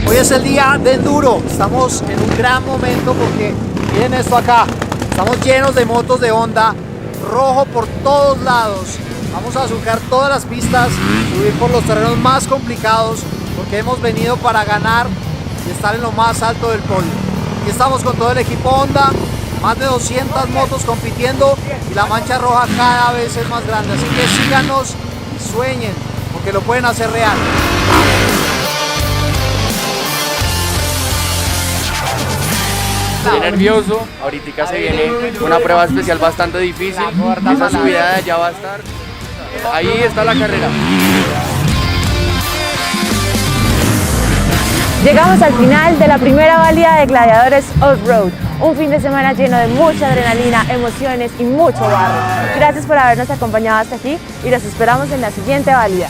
Hoy es el día de enduro, estamos en un gran momento porque miren esto acá, estamos llenos de motos de Honda, rojo por todos lados, vamos a surcar todas las pistas, subir por los terrenos más complicados porque hemos venido para ganar y estar en lo más alto del podio. Aquí estamos con todo el equipo Honda, más de 200 motos compitiendo y la mancha roja cada vez es más grande, así que síganos y sueñen porque lo pueden hacer real. Estoy nervioso, ahorita se viene una prueba especial bastante difícil, esa subida de allá va a estar, ahí está la carrera. Llegamos al final de la primera válida de Gladiadores Off-Road, un fin de semana lleno de mucha adrenalina, emociones y mucho barro. Gracias por habernos acompañado hasta aquí y los esperamos en la siguiente válida.